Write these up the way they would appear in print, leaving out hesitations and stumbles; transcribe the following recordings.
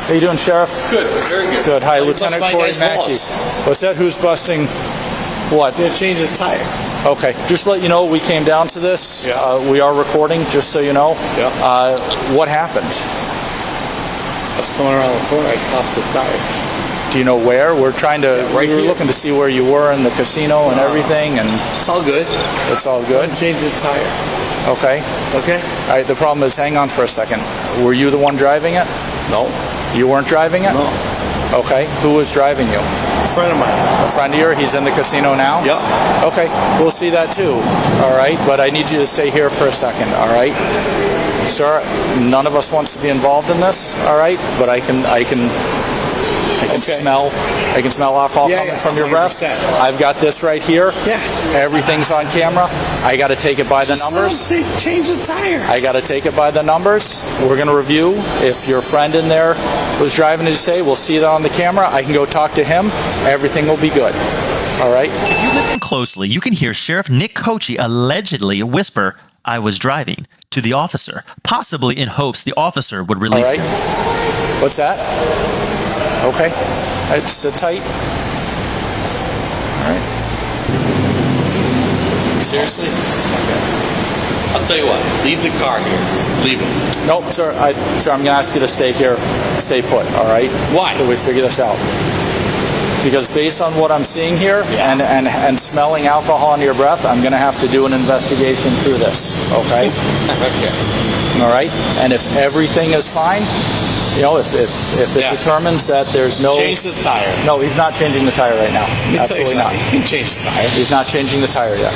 How you doing, Sheriff? Good, very good. Good. Hi, Lieutenant Corey Mackey. What's that? Who's busting what? Gonna change his tire. Okay. Just to let you know, we came down to this. Yeah. We are recording, just so you know. Yeah. What happened? I was coming around the corner, I popped the tire. Do you know where? We're trying to. Right we were here. looking to see where you were in the casino and everything, and It's all good. it's all good. Change the tire. Okay. Okay? All right. The problem is, hang on for a second. Were you the one driving it? No. You weren't driving it? No. Okay. Who was driving you? A friend of mine. A friend of yours? He's in the casino now? Yep. Okay, we'll see that too. All right, but I need you to stay here for a second. All right, sir. None of us wants to be involved in this. All right, but I can Okay. smell. I can smell alcohol coming from your breath. 100%. I've got this right here. Yeah. Everything's on camera. I got to take it by the numbers. Change the tire. I got to take it by the numbers. We're going to review if your friend in there was driving, as you say. We'll see that on the camera. I can go talk to him. Everything will be good. All right? If you listen closely, you can hear Sheriff Nick Cocchi allegedly whisper, "I was driving," to the officer, possibly in hopes the officer would release All right. him. What's that? Okay. All right, sit tight. All right. Seriously? Okay. I'll tell you what, leave the car here. Leave it. Nope, sir. Sir, I'm going to ask you to stay here. Stay put, all right? Why? Until we figure this out. Because based on what I'm seeing here Yeah. and smelling alcohol in your breath, I'm going to have to do an investigation through this, okay? Okay. All right? And if everything is fine, you know, if it Yeah. determines that there's no... Change the tire. No, he's not changing the tire right now. Let me tell you Absolutely not. something. You can change the tire. He's not changing the tire yet.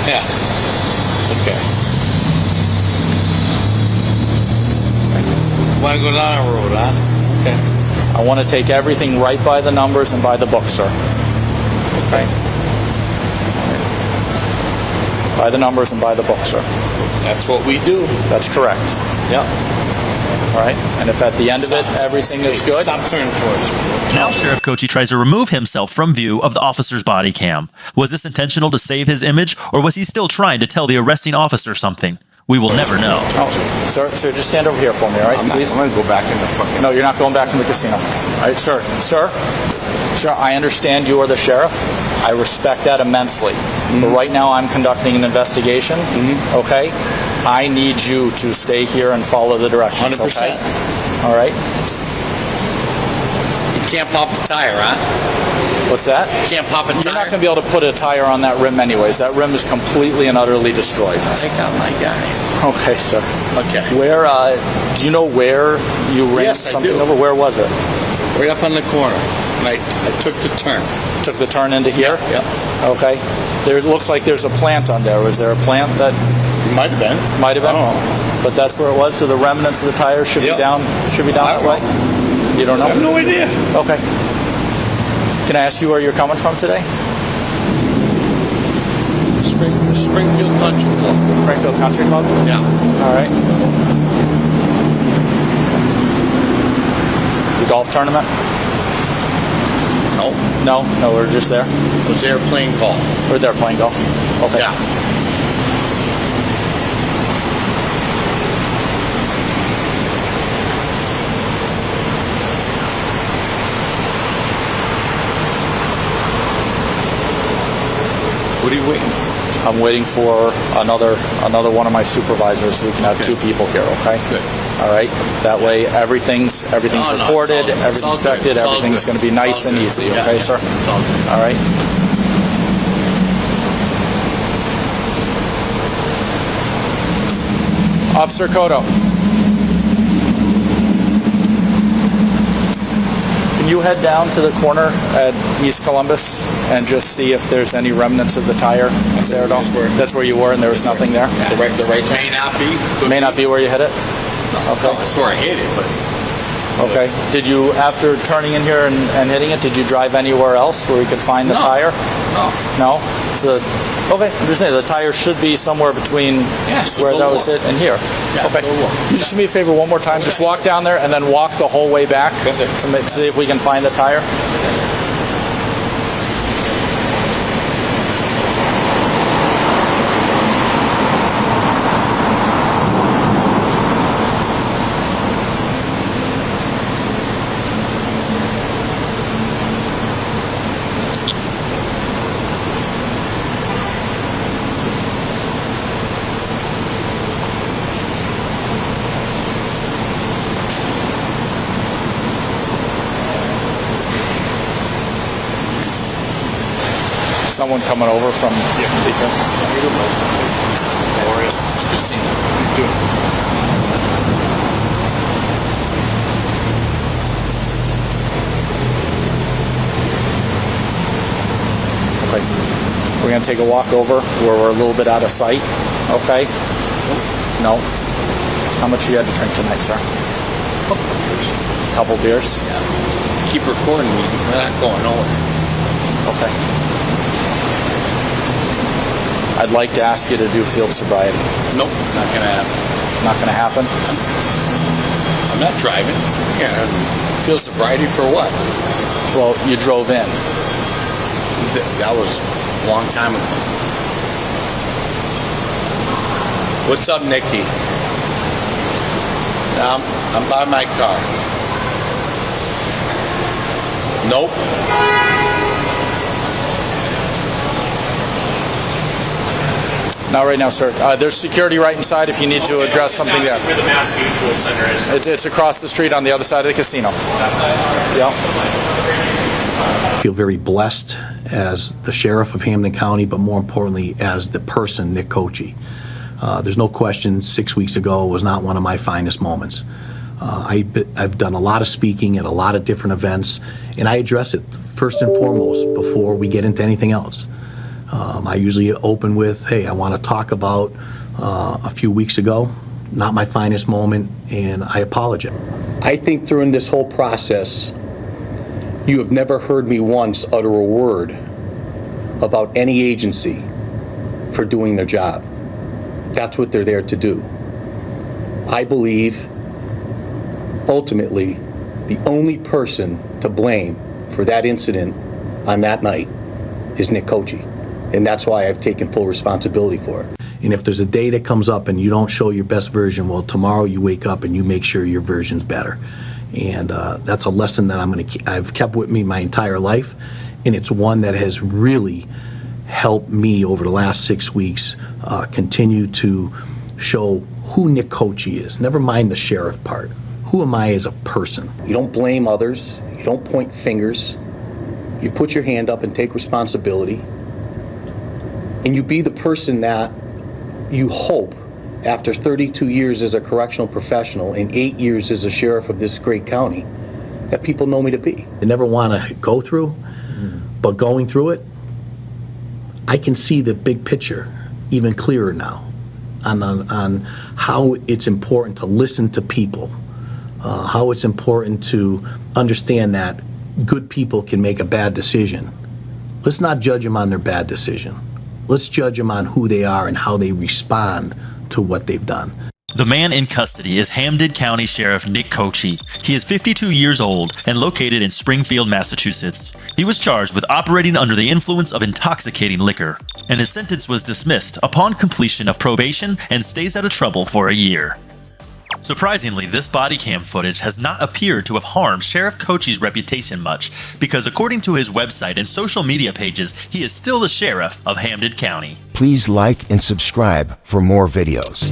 Yeah. Okay. Want to go down the road, huh? Okay. I want to take everything right by the numbers and by the book, sir. Okay? By the numbers and by the book, sir. That's what we do. That's correct. Yep. All right? And if at the end of it everything is good, Stop turning towards me. Now Sheriff Cocchi tries to remove himself from view of the officer's body cam. Was this intentional to save his image, or was he still trying to tell the arresting officer something? We will never know. oh, sir, just stand over here for me, all right? I'm not Please. going to go back in the fucking... No, you're not going back in the casino. All right, sir. Sir, I understand you are the sheriff. I respect that immensely. But right now I'm conducting an investigation, okay? I need you to stay here and follow the directions, 100%. okay? All right? You can't pop the tire, huh? What's that? You can't pop a tire. You're not going to be able to put a tire on that rim anyways. That rim is completely and utterly destroyed. Take out my guy. Okay, sir. Okay. Where, do you know where you ran Yes, I something do. over? Where was it? Right up on the corner. And I took the turn. Took the turn into here? Yep. Okay. There looks like there's a plant on there. Was there a plant that Might have been. might have been? I don't know. But that's where it was. So the remnants of the tire should Yep. be down. Should be down I that don't way. You don't know? I have no idea. Okay. Can I ask you where you're coming from today? Springfield Country Club. Springfield Country Club. Yeah. All right. The golf tournament? No. No. We're just there. I was there playing golf. We're there playing golf. Okay. Yeah. What are you waiting for? I'm waiting for another one of my supervisors. We can have two people here, okay? Good. All right. That way, everything's No, it's all recorded, good. It's everything's all good. inspected, It's all everything's good. going to be It's nice all and good. easy, Yeah, okay, yeah. sir? It's all good. All right. Officer Cotto. Can you head down to the corner at East Columbus and just see if there's any remnants of the tire there at all? That's where you were and there was nothing there? Yeah. The right may not be. May not be where you hit it? Okay. That's where I hit it, but Okay. Did you, after turning in here and hitting it, did you drive anywhere else where we could find the No. tire? no. No? Okay, I'm just saying the tire should be somewhere between so where go that was look. hit and here. Yeah, Okay. go look. You just do me a favor one more time. Just walk down there and then walk the whole way back Okay. to see if we can find the tire. someone coming over from Okay. We're going to take a walk over where we're a little bit out of sight. Okay? No. How much you had to drink tonight, sir? Couple beers? Yeah. Keep recording me. We're not going nowhere. Okay. I'd like to ask you to do field sobriety. Nope, not gonna happen. Not going to happen? I'm not driving. Yeah. Field sobriety for what? Well, you drove in. That was a long time ago. What's up, Nikki? I'm by my car. Nope. Not right now, sir. There's security right inside if you need to address something there. Where the Mass Mutual Center is. It's across the street on the other side of the casino. Yeah. I feel very blessed as the sheriff of Hampden County, but more importantly, as the person, Nick Cocchi. There's no question 6 weeks ago was not one of my finest moments. I've done a lot of speaking at a lot of different events, and I address it first and foremost before we get into anything else. I usually open with, hey, I want to talk about a few weeks ago, not my finest moment, and I apologize. I think during this whole process, you have never heard me once utter a word about any agency for doing their job. That's what they're there to do. I believe, ultimately, the only person to blame for that incident on that night is Nick Cocchi. And that's why I've taken full responsibility for it. And if there's a day that comes up and you don't show your best version, well, tomorrow you wake up and you make sure your version's better. And that's a lesson that I've kept with me my entire life, and it's one that has really helped me over the last 6 weeks continue to show who Nick Cocchi is. Never mind the sheriff part. Who am I as a person? You don't blame others. You don't point fingers. You put your hand up and take responsibility. And you be the person that you hope, after 32 years as a correctional professional and 8 years as a sheriff of this great county, that people know me to be. I never want to go through, but going through it, I can see the big picture even clearer now on how it's important to listen to people, how it's important to understand that good people can make a bad decision. Let's not judge them on their bad decision. Let's judge them on who they are and how they respond to what they've done. The man in custody is Hampden County Sheriff Nick Cocchi. He is 52 years old and located in Springfield, Massachusetts. He was charged with operating under the influence of intoxicating liquor, and his sentence was dismissed upon completion of probation and stays out of trouble for a year. Surprisingly, this body cam footage has not appeared to have harmed Sheriff Cocchi's reputation much, because according to his website and social media pages, he is still the sheriff of Hampden County. Please like and subscribe for more videos.